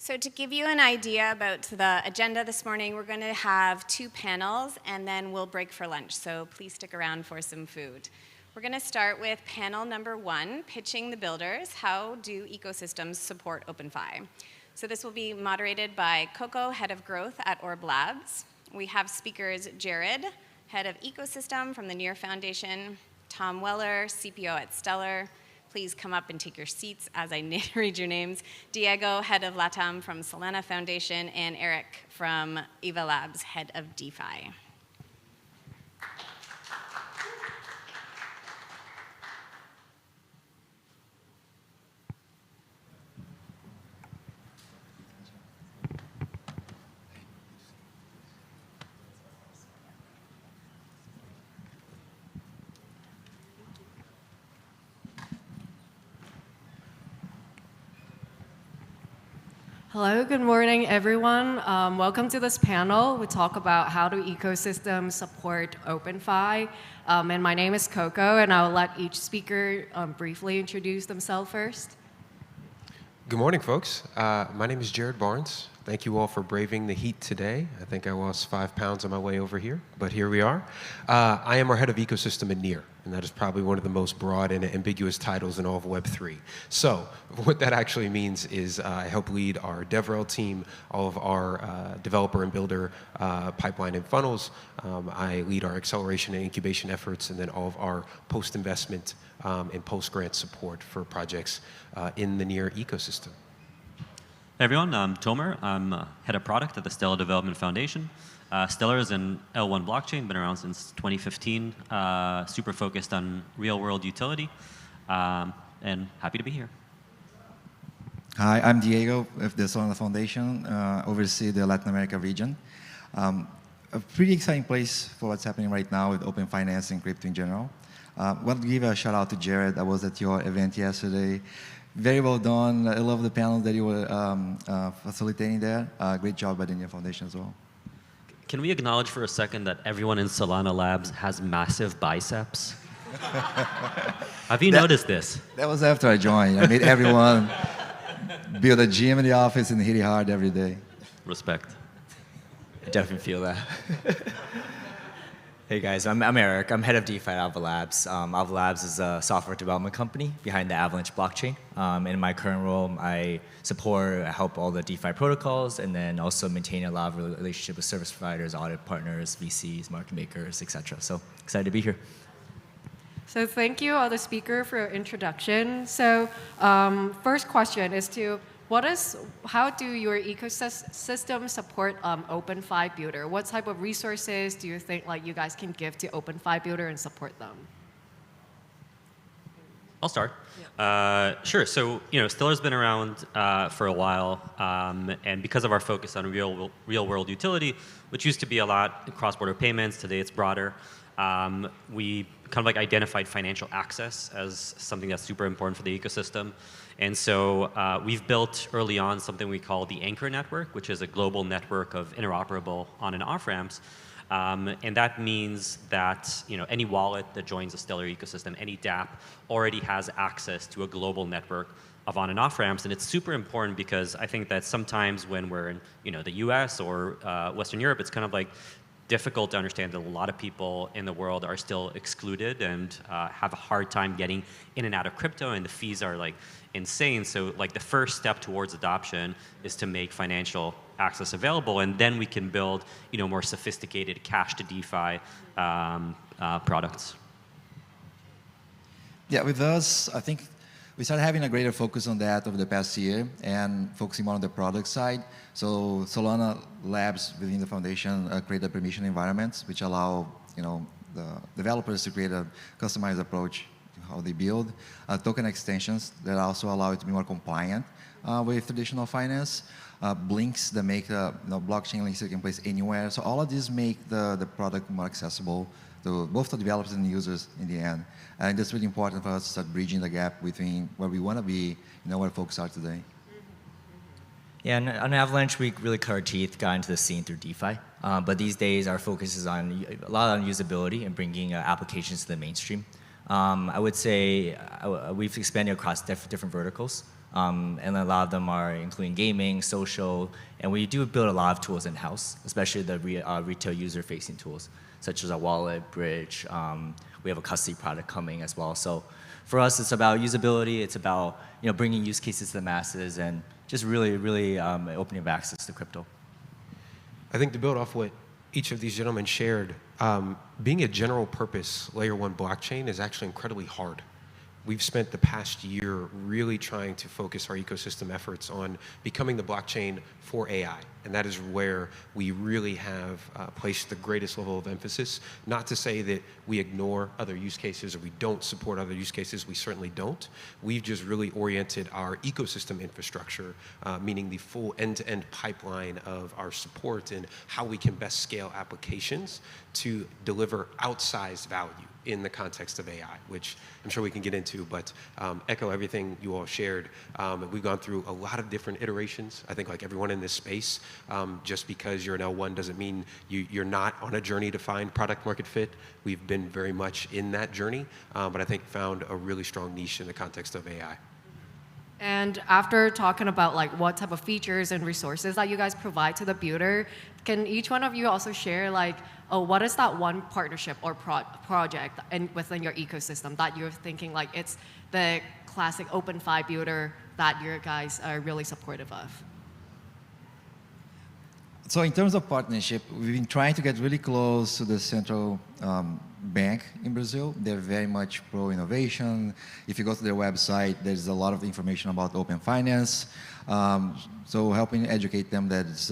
So to give you an idea about the agenda this morning, we're going to have 2 panels, and then we'll break for lunch. So please stick around for some food. We're going to start with panel number 1, Pitching the Builders. How do ecosystems support OpenFi? So this will be moderated by Coco, Head of Growth at Orb Labs. We have speakers Jared, Head of Ecosystem from the Near Foundation, Tom Weller, CPO at Stellar. Please come up and take your seats as I read your names. Diego, Head of LATAM from Solana Foundation, and Eric from Eva Labs, Head of DeFi. Hello, good morning, everyone. Welcome to this panel. We talk about how do ecosystems support OpenFi. And my name is Coco, and I'll let each speaker briefly introduce themselves first. Good morning, folks. My name is Jared Barnes. Thank you all for braving the heat today. I think I lost 5 pounds on my way over here, but here we are. I am our head of ecosystem at Near, and that is probably one of the most broad and ambiguous titles in all of Web3. So what that actually means is I help lead our DevRel team, all of our developer and builder pipeline and funnels. I lead our acceleration and incubation efforts, and then all of our post-investment and post-grant support for projects in the Near ecosystem. Hey everyone, I'm Tomer. I'm head of product at the Stellar Development Foundation. Stellar is an L1 blockchain, been around since 2015, super focused on real-world utility, and happy to be here. Hi, I'm Diego of the Solana Foundation, oversee the Latin America region. A pretty exciting place for what's happening right now with open finance and crypto in general. I want to give a shout out to Jared. I was at your event yesterday. Very well done. I love the panel that you were facilitating there. Great job by the Near Foundation as well. Can we acknowledge for a second that everyone in Solana Labs has massive biceps? Have you noticed this? That was after I joined. I made everyone build a gym in the office and hit it hard every day. Respect. I definitely feel that. Hey guys, I'm Eric. I'm head of DeFi at Avalanche. Avalanche is a software development company behind the Avalanche blockchain. In my current role, I help all the DeFi protocols, and then also maintain a lot of relationship with service providers, audit partners, VCs, market makers, etc. So excited to be here. So thank you, all the speaker, for your introduction. So first question is how do your ecosystem support OpenFi Builder? What type of resources do you think you guys can give to OpenFi Builder and support them? I'll start. Yeah. Sure. So Stellar's been around for a while, and because of our focus on real-world utility, which used to be a lot cross-border payments, today it's broader. We kind of identified financial access as something that's super important for the ecosystem. And so we've built early on something we call the Anchor Network, which is a global network of interoperable on and off ramps. And that means that any wallet that joins the Stellar ecosystem, any dApp, already has access to a global network of on and off ramps. And it's super important because I think that sometimes when we're in the US or Western Europe, it's kind of difficult to understand that a lot of people in the world are still excluded and have a hard time getting in and out of crypto, and the fees are insane. So the first step towards adoption is to make financial access available, and then we can build more sophisticated cash to DeFi products. Yeah, with us, I think we started having a greater focus on that over the past year and focusing more on the product side. So Solana Labs within the foundation created permission environments which allow the developers to create a customized approach to how they build. Token extensions that also allow it to be more compliant with traditional finance. Links that make blockchain links that you can place anywhere. So all of these make the product more accessible to both the developers and the users in the end. And that's really important for us to start bridging the gap between where we want to be and where folks are today. Yeah, and on Avalanche, we really cut our teeth, got into the scene through DeFi. But these days, our focus is on a lot on usability and bringing applications to the mainstream. I would say we've expanded across different verticals. And a lot of them are including gaming, social, and we do build a lot of tools in-house, especially the retail user-facing tools, such as a wallet, bridge. We have a custody product coming as well. So for us, it's about usability. It's about bringing use cases to the masses and just really, really opening up access to crypto. I think to build off what each of these gentlemen shared, being a general purpose layer 1 blockchain is actually incredibly hard. We've spent the past year really trying to focus our ecosystem efforts on becoming the blockchain for AI. And that is where we really have placed the greatest level of emphasis. Not to say that we ignore other use cases or we don't support other use cases, we certainly don't. We've just really oriented our ecosystem infrastructure, meaning the full end-to-end pipeline of our support and how we can best scale applications to deliver outsized value in the context of AI, which I'm sure we can get into, but echo everything you all shared. We've gone through a lot of different iterations. I think like everyone in this space, just because you're an L1 doesn't mean you're not on a journey to find product market fit. We've been very much in that journey, but I think found a really strong niche in the context of AI. And after talking about like what type of features and resources that you guys provide to the builder, can each one of you also share like, oh, what is that one partnership or project within your ecosystem that you're thinking like it's the classic OpenFi builder that you guys are really supportive of? So in terms of partnership, we've been trying to get really close to the central bank in Brazil. They're very much pro-innovation. If you go to their website, there's a lot of information about open finance. So helping educate them that it's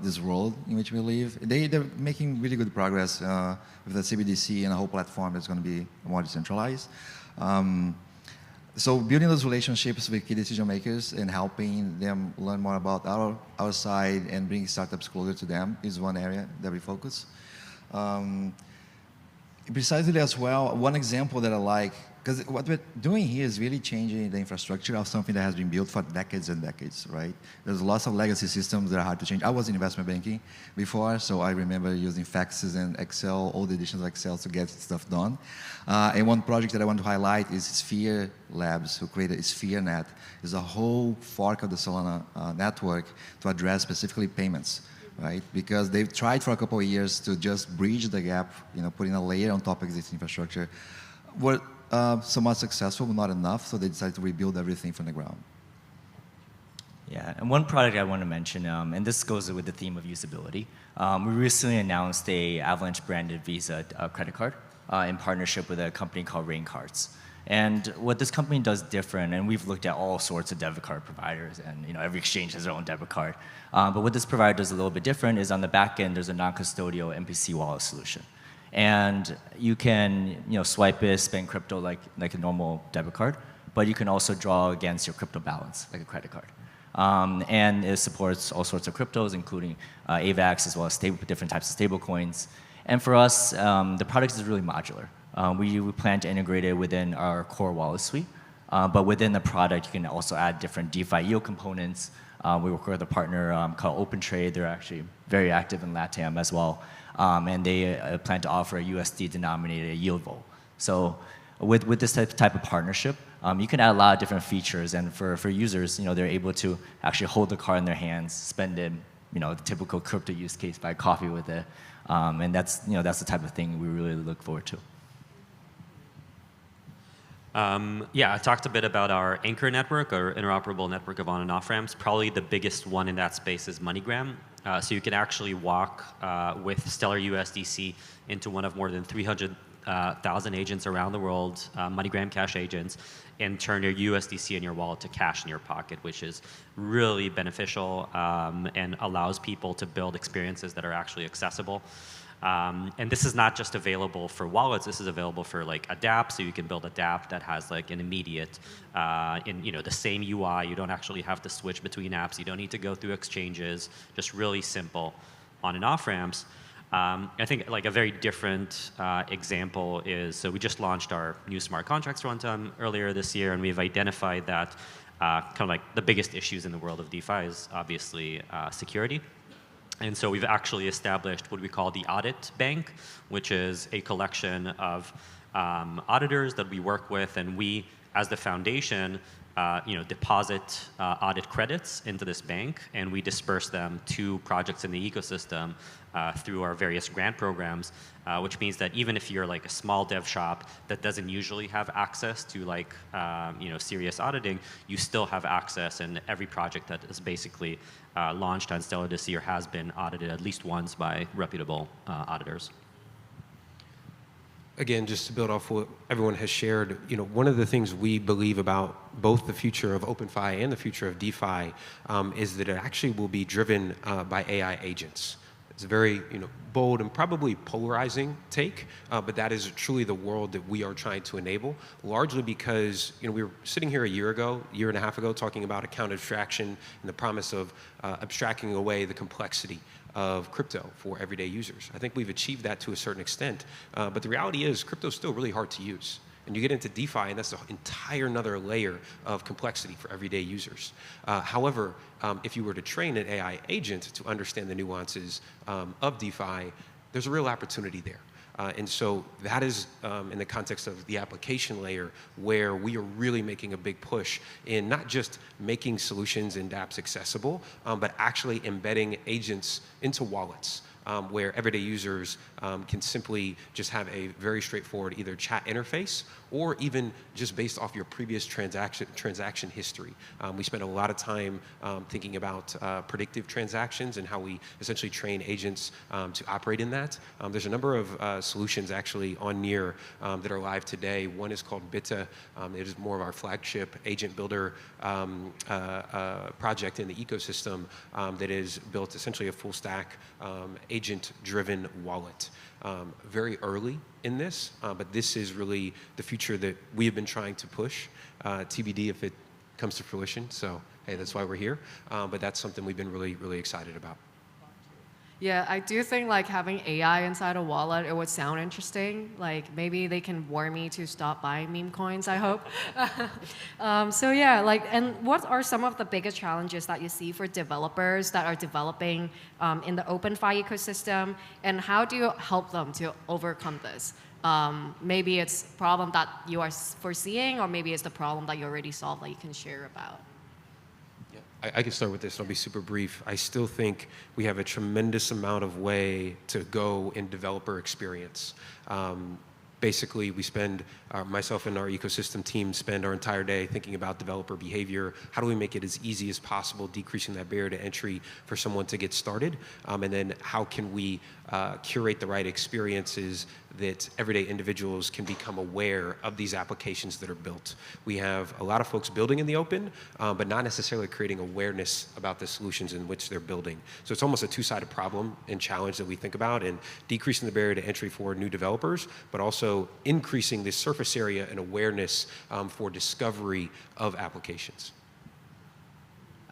this world in which we live. They're making really good progress with the CBDC and a whole platform that's going to be more decentralized. So building those relationships with key decision makers and helping them learn more about our side and bring startups closer to them is one area that we focus. Precisely as well, one example that I like, because what we're doing here is really changing the infrastructure of something that has been built for decades and decades, right? There's lots of legacy systems that are hard to change. I was in investment banking before, so I remember using faxes and Excel, old editions of Excel to get stuff done. And one project that I want to highlight is Sphere Labs, who created SphereNet. It's a whole fork of the Solana network to address specifically payments. Right? Because they've tried for a couple of years to just bridge the gap, putting a layer on top of existing infrastructure. Were somewhat successful, but not enough, so they decided to rebuild everything from the ground. Yeah, and one product I want to mention, and this goes with the theme of usability. We recently announced a Avalanche branded Visa credit card in partnership with a company called Rain Cards. And what this company does different, and we've looked at all sorts of debit card providers, and every exchange has their own debit card. But what this provider does a little bit different is on the back end, there's a non-custodial MPC wallet solution. And you can swipe it, spend crypto like a normal debit card, but you can also draw against your crypto balance like a credit card. And it supports all sorts of cryptos, including AVAX, as well as different types of stable coins. And for us, the product is really modular. We plan to integrate it within our core wallet suite. But within the product, you can also add different DeFi yield components. We work with a partner called OpenTrade. They're actually very active in LATAM as well. And they plan to offer a USD-denominated yield vault. So with this type of partnership, you can add a lot of different features. And for users, they're able to actually hold the card in their hands, spend it, the typical crypto use case, buy coffee with it. And that's the type of thing we really look forward to. Yeah, I talked a bit about our Anchor network, or interoperable network of on and off ramps. Probably the biggest one in that space is MoneyGram. So you can actually walk with Stellar USDC into one of more than 300,000 agents around the world, MoneyGram Cash agents, and turn your USDC in your wallet to cash in your pocket, which is really beneficial and allows people to build experiences that are actually accessible. And this is not just available for wallets. This is available for like a dApp, so you can build a dApp that has like an immediate, the same UI. You don't actually have to switch between apps. You don't need to go through exchanges. Just really simple on and off ramps. I think like a very different example is, so we just launched our new smart contracts runtime earlier this year, and we've identified that kind of like the biggest issues in the world of DeFi is obviously security. And so we've actually established what we call the Audit Bank, which is a collection of auditors that we work with, and we, as the foundation, deposit audit credits into this bank, and we disperse them to projects in the ecosystem through our various grant programs, which means that even if you're like a small dev shop that doesn't usually have access to like serious auditing, you still have access, and every project that is basically launched on Stellar this year has been audited at least once by reputable auditors. Again, just to build off what everyone has shared, one of the things we believe about both the future of OpenFi and the future of DeFi is that it actually will be driven by AI agents. It's a very bold and probably polarizing take, but that is truly the world that we are trying to enable, largely because we were sitting here a year and a half ago, talking about account abstraction and the promise of abstracting away the complexity of crypto for everyday users. I think we've achieved that to a certain extent, but the reality is crypto is still really hard to use. And you get into DeFi, and that's an entire another layer of complexity for everyday users. However, if you were to train an AI agent to understand the nuances of DeFi, there's a real opportunity there. And so that is in the context of the application layer where we are really making a big push in not just making solutions and dApps accessible, but actually embedding agents into wallets. Where everyday users can simply just have a very straightforward either chat interface or even just based off your previous transaction history. We spend a lot of time thinking about predictive transactions and how we essentially train agents to operate in that. There's a number of solutions actually on Near that are live today. One is called Bita. It is more of our flagship agent builder project in the ecosystem that is built essentially a full stack agent-driven wallet. Very early in this, but this is really the future that we have been trying to push. TBD if it comes to fruition, so hey, that's why we're here. But that's something we've been really, really excited about. Yeah, I do think like having AI inside a wallet, it would sound interesting. Like maybe they can warn me to stop buying meme coins, I hope. So yeah, and what are some of the biggest challenges that you see for developers that are developing in the OpenFi ecosystem, and how do you help them to overcome this? Maybe it's a problem that you are foreseeing, or maybe it's the problem that you already solved that you can share about. I can start with this, and I'll be super brief. I still think we have a tremendous amount of way to go in developer experience. Basically, we spend, myself and our ecosystem team spend our entire day thinking about developer behavior. How do we make it as easy as possible, decreasing that barrier to entry for someone to get started? And then how can we curate the right experiences that everyday individuals can become aware of these applications that are built. We have a lot of folks building in the open, but not necessarily creating awareness about the solutions in which they're building. So it's almost a two-sided problem and challenge that we think about, and decreasing the barrier to entry for new developers, but also increasing the surface area and awareness for discovery of applications.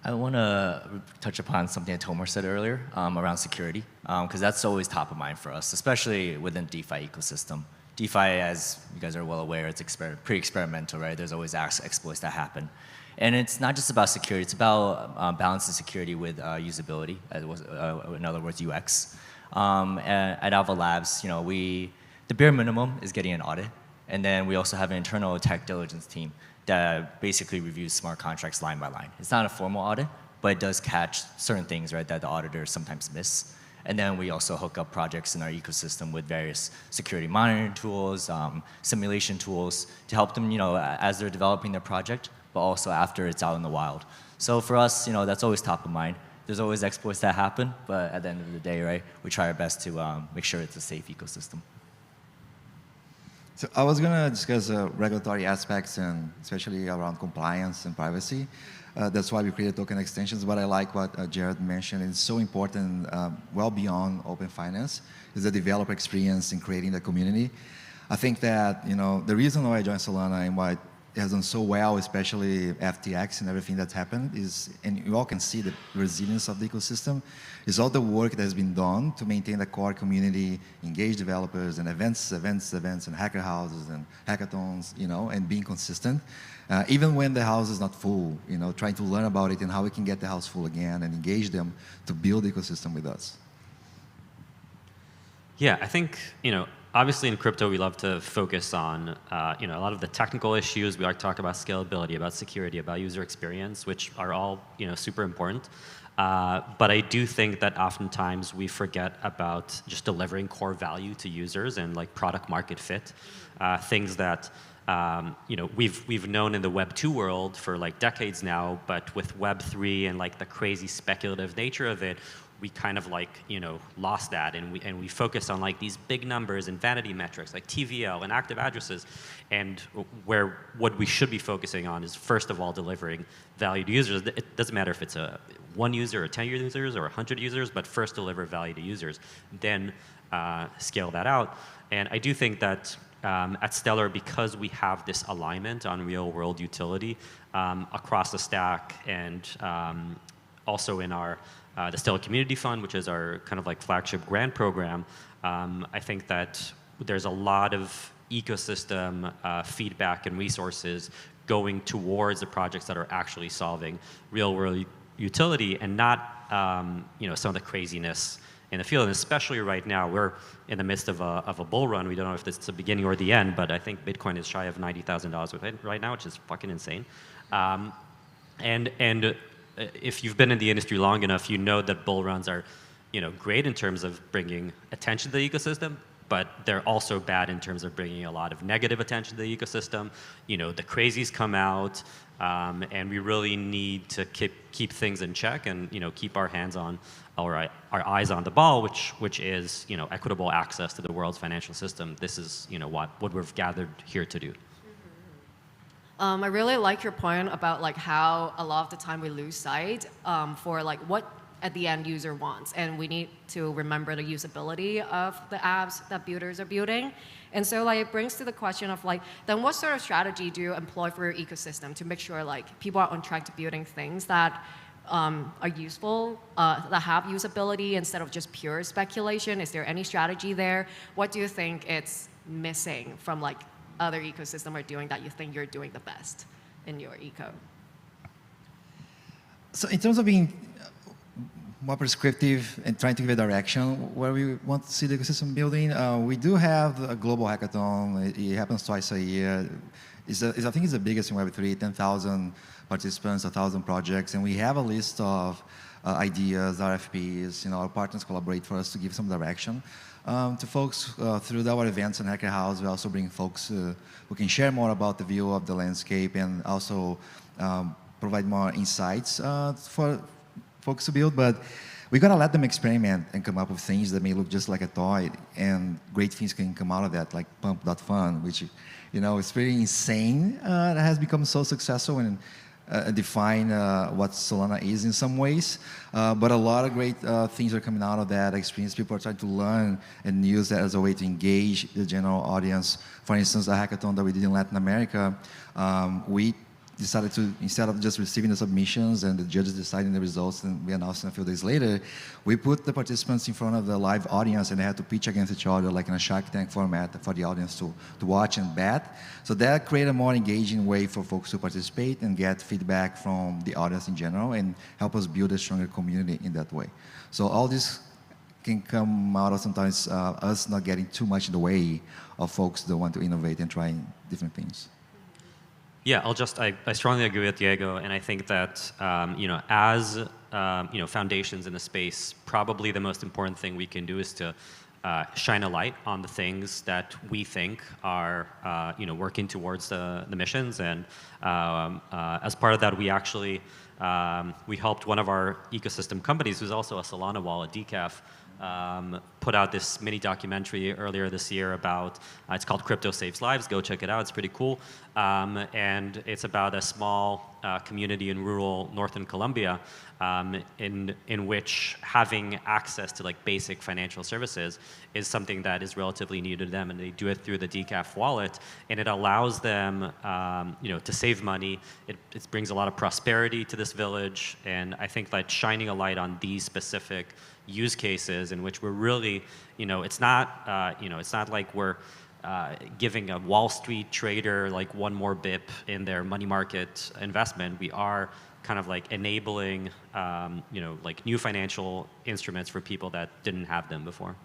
I want to touch upon something that Tomer said earlier around security, because that's always top of mind for us, especially within DeFi ecosystem. DeFi, as you guys are well aware, it's pretty experimental, right? There's always exploits that happen. And it's not just about security, it's about balancing security with usability, in other words, UX. At Alpha Labs, the bare minimum is getting an audit, and then we also have an internal tech diligence team that basically reviews smart contracts line by line. It's not a formal audit, but it does catch certain things, right, that the auditors sometimes miss. And then we also hook up projects in our ecosystem with various security monitoring tools, simulation tools to help them, as they're developing their project, but also after it's out in the wild. So for us, that's always top of mind. There's always exploits that happen, but at the end of the day, right, we try our best to make sure it's a safe ecosystem. So I was going to discuss regulatory aspects, and especially around compliance and privacy. That's why we created token extensions. But I like what Jared mentioned. It's so important, well beyond open finance, is the developer experience in creating the community. I think that the reason why I joined Solana and why it has done so well, especially FTX and everything that's happened, is, and you all can see the resilience of the ecosystem, is all the work that has been done to maintain the core community, engage developers, and events, and hacker houses, and hackathons, and being consistent. Even when the house is not full, trying to learn about it and how we can get the house full again and engage them to build the ecosystem with us. Yeah, I think, obviously in crypto, we love to focus on a lot of the technical issues. We like to talk about scalability, about security, about user experience, which are all super important. But I do think that oftentimes we forget about just delivering core value to users and like product market fit, things that we've known in the Web 2 world for like decades now, but with Web 3 and like the crazy speculative nature of it, we kind of like lost that, and we focus on like these big numbers and vanity metrics like TVL and active addresses, and what we should be focusing on is first of all delivering value to users. It doesn't matter if it's a 1 user or 10 users or 100 users, but first deliver value to users, then scale that out. And I do think that at Stellar, because we have this alignment on real world utility across the stack, and also in our the Stellar Community Fund, which is our kind of like flagship grant program, I think that there's a lot of ecosystem feedback and resources going towards the projects that are actually solving real world utility, and not some of the craziness in the field. And especially right now, we're in the midst of a bull run. We don't know if it's the beginning or the end, but I think Bitcoin is shy of $90,000 right now, which is fucking insane. And if you've been in the industry long enough, you know that bull runs are, great in terms of bringing attention to the ecosystem, but they're also bad in terms of bringing a lot of negative attention to the ecosystem. The crazies come out, and we really need to keep things in check and keep our hands on, or our eyes on the ball, which is equitable access to the world's financial system. This is what we've gathered here to do. I really like your point about like how a lot of the time we lose sight for like what at the end user wants, and we need to remember the usability of the apps that builders are building. And so like it brings to the question of like, then what sort of strategy do you employ for your ecosystem to make sure like people are on track to building things that are useful, that have usability instead of just pure speculation? Is there any strategy there? What do you think it's missing from like other ecosystem are doing that you think you're doing the best in your eco? So in terms of being more prescriptive and trying to give a direction where we want to see the ecosystem building, we do have a global hackathon. It happens twice a year. I think it's the biggest in Web3, 10,000 participants, 1,000 projects, and we have a list of ideas, RFPs. Our partners collaborate for us to give some direction to folks through our events in Hacker House. We also bring folks who can share more about the view of the landscape, and also provide more insights for folks to build. But we gotta let them experiment and come up with things that may look just like a toy, and great things can come out of that, like Pump.fun, which it's pretty insane. That has become so successful and define what Solana is in some ways. But a lot of great things are coming out of that experience. People are trying to learn and use that as a way to engage the general audience. For instance, the hackathon that we did in Latin America, we decided to, instead of just receiving the submissions and the judges deciding the results and we announced a few days later, we put the participants in front of the live audience, and they had to pitch against each other like in a Shark Tank format for the audience to watch and bet. So that created a more engaging way for folks to participate and get feedback from the audience in general, and help us build a stronger community in that way. So all this can come out of sometimes us not getting too much in the way of folks that want to innovate and try different things. Yeah, I strongly agree with Diego, and I think that as foundations in the space, probably the most important thing we can do is to shine a light on the things that we think are working towards the missions. And as part of that, we actually we helped one of our ecosystem companies, who's also a Solana wallet, Decaf, put out this mini documentary earlier this year about, it's called Crypto Saves Lives. Go check it out, it's pretty cool. And it's about a small community in rural northern Colombia, in which having access to like basic financial services is something that is relatively new to them, and they do it through the Decaf wallet, and it allows them to save money. It brings a lot of prosperity to this village, and I think that shining a light on these specific use cases in which we're really, it's not like we're giving a Wall Street trader like one more BIP in their money market investment. We are kind of like enabling, like new financial instruments for people that didn't have them before.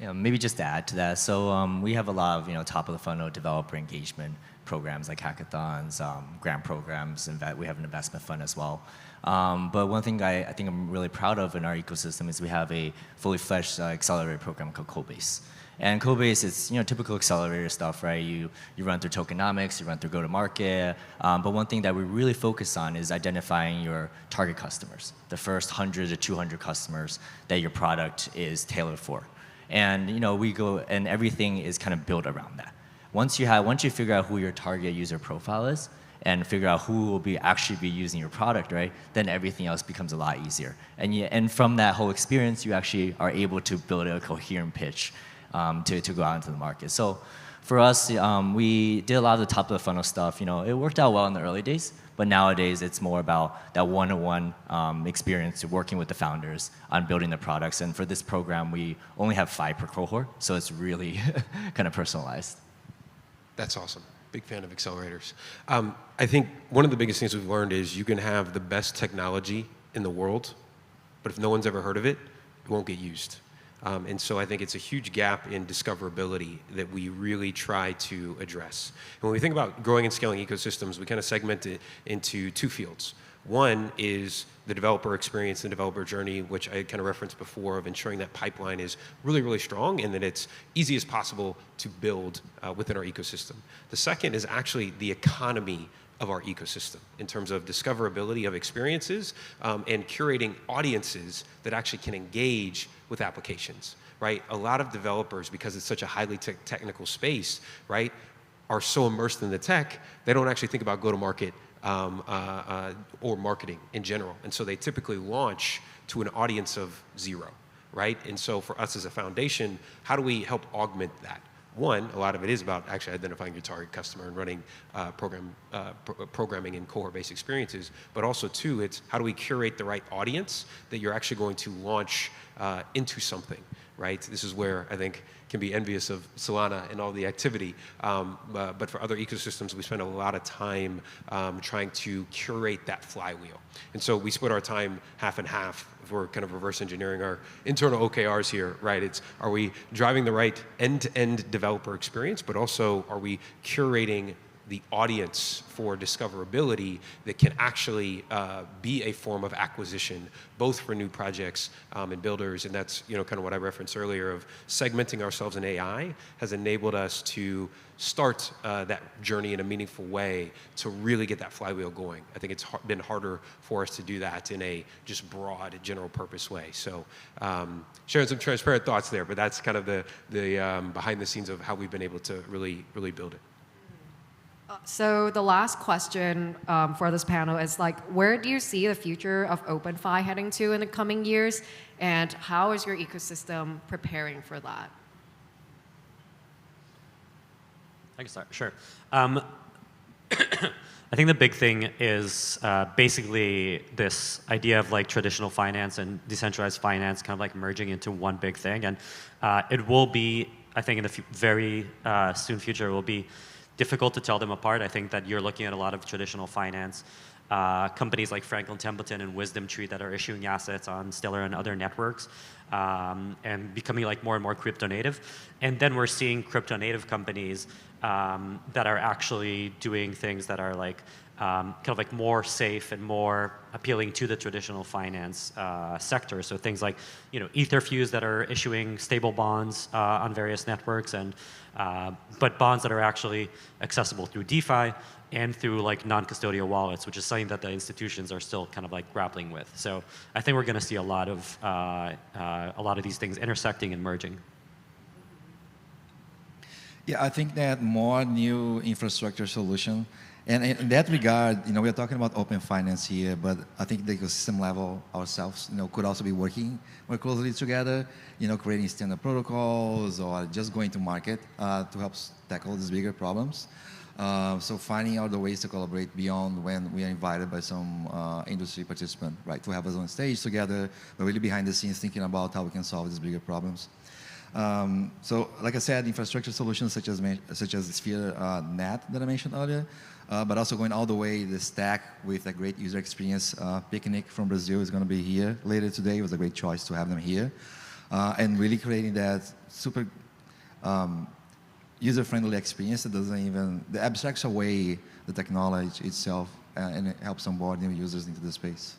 Yeah, maybe just to add to that. So we have a lot of top of the funnel developer engagement programs like hackathons, grant programs, and we have an investment fund as well. But one thing I think I'm really proud of in our ecosystem is we have a fully fledged accelerator program called Codebase. And Codebase is typical accelerator stuff, right? You run through tokenomics, you run through go-to-market. But one thing that we really focus on is identifying your target customers, the first 100 to 200 customers that your product is tailored for. And we go and everything is kind of built around that. Once you figure out who your target user profile is and figure out who will actually be using your product, right? Then everything else becomes a lot easier. And from that whole experience, you actually are able to build a coherent pitch to go out into the market. So for us, we did a lot of the top of the funnel stuff. It worked out well in the early days, but nowadays it's more about that one-on-one experience working with the founders on building the products. And for this program, we only have 5 per cohort, so it's really kind of personalized. That's awesome. Big fan of accelerators. I think one of the biggest things we've learned is you can have the best technology in the world, but if no one's ever heard of it, it won't get used. And so I think it's a huge gap in discoverability that we really try to address. And when we think about growing and scaling ecosystems, we kind of segment it into 2 fields. One is the developer experience and developer journey, which I kind of referenced before, of ensuring that pipeline is really, really strong and that it's easy as possible to build within our ecosystem. The second is actually the economy of our ecosystem in terms of discoverability of experiences and curating audiences that actually can engage with applications, right? A lot of developers, because it's such a highly technical space, right, are so immersed in the tech, they don't actually think about go-to-market or marketing in general. And so they typically launch to an audience of 0, right? And so for us as a foundation, how do we help augment that? One, a lot of it is about actually identifying your target customer and running programming and cohort-based experiences. But also, 2, it's how do we curate the right audience that you're actually going to launch into something, right? This is where I think can be envious of Solana and all the activity. But for other ecosystems, we spend a lot of time trying to curate that flywheel. And so we split our time half and half. If we're kind of reverse engineering our internal OKRs here, right? Are we driving the right end-to-end developer experience, but also are we curating the audience for discoverability that can actually be a form of acquisition, both for new projects and builders. And that's kind of what I referenced earlier of segmenting ourselves in AI has enabled us to start that journey in a meaningful way to really get that flywheel going. I think it's been harder for us to do that in a just broad, general purpose way. So sharing some transparent thoughts there, but that's kind of the behind the scenes of how we've been able to really, really build it. So the last question for this panel is where do you see the future of OpenFi heading to in the coming years, and how is your ecosystem preparing for that? I can start, sure. I think the big thing is basically this idea of traditional finance and decentralized finance kind of merging into one big thing, and it will be, I think, in the very soon future, it will be difficult to tell them apart. I think that you're looking at a lot of traditional finance companies like Franklin Templeton and Wisdom Tree that are issuing assets on Stellar and other networks and becoming more and more crypto native. And then we're seeing crypto native companies that are actually doing things that are kind of more safe and more appealing to the traditional finance sector. So things like Etherfuse that are issuing stable bonds on various networks, and but bonds that are actually accessible through DeFi and through non-custodial wallets, which is something that the institutions are still kind of grappling with. So I think we're going to see a lot of these things intersecting and merging. Yeah, I think that more new infrastructure solution. And in that regard, we are talking about open finance here, but I think the ecosystem level ourselves, could also be working more closely together, creating standard protocols or just going to market to help tackle these bigger problems. So finding out the ways to collaborate beyond when we are invited by some industry participant, right? To have us on stage together, but really behind the scenes thinking about how we can solve these bigger problems. So like I said, infrastructure solutions such as the Sphere net that I mentioned earlier, but also going all the way the stack with a great user experience. Picnic from Brazil is going to be here later today. It was a great choice to have them here. and really creating that super user-friendly experience that doesn't even, that abstracts away the technology itself and it helps onboard new users into the space.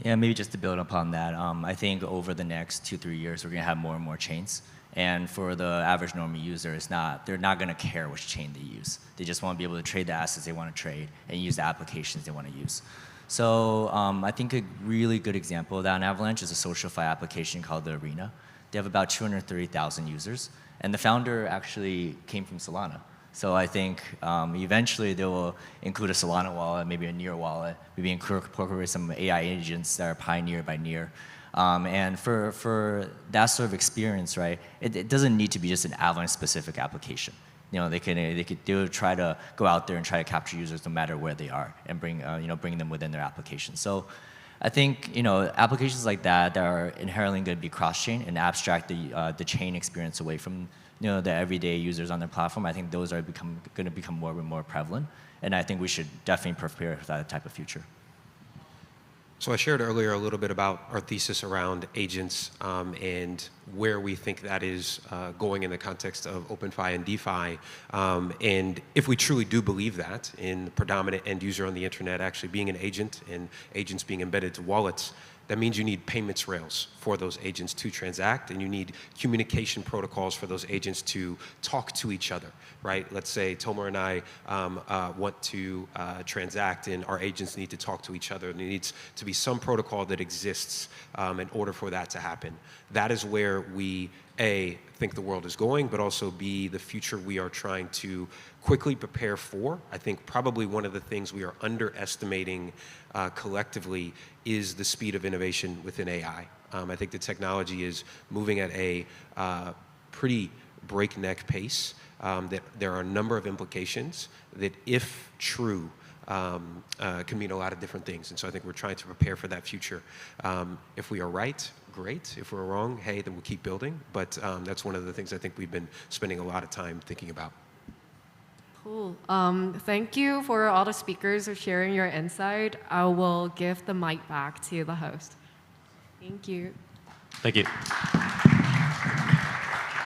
Yeah, maybe just to build upon that, I think over the next 2-3 years, we're going to have more and more chains. And for the average normal user, they're not going to care which chain they use. They just want to be able to trade the assets they want to trade and use the applications they want to use. So I think a really good example of that in Avalanche is a SocialFi application called the Arena. They have about 230,000 users. And the founder actually came from Solana. So I think eventually they will include a Solana wallet, maybe a Near wallet, maybe incorporate some AI agents that are pioneered by Near. And for that sort of experience, right, it doesn't need to be just an Avalanche-specific application. You know, they would try to go out there and try to capture users no matter where they are and bring them within their application. So I think applications like that are inherently going to be cross-chain and abstract the chain experience away from the everyday users on their platform. I think those are going to become more and more prevalent, and I think we should definitely prepare for that type of future. So I shared earlier a little bit about our thesis around agents and where we think that is going in the context of OpenFi and DeFi. And if we truly do believe that in the predominant end user on the internet actually being an agent and agents being embedded to wallets, that means you need payments rails for those agents to transact, and you need communication protocols for those agents to talk to each other, right? Let's say Tomer and I want to transact, and our agents need to talk to each other, and there needs to be some protocol that exists in order for that to happen. That is where we, A, think the world is going, but also B, the future we are trying to quickly prepare for. I think probably one of the things we are underestimating collectively is the speed of innovation within AI. I think the technology is moving at a pretty breakneck pace, that there are a number of implications that, if true, can mean a lot of different things. And so I think we're trying to prepare for that future. If we are right, great. If we're wrong, hey, then we'll keep building. But that's one of the things I think we've been spending a lot of time thinking about. Cool. Thank you for all the speakers for sharing your insight. I will give the mic back to the host. Thank you. Thank you.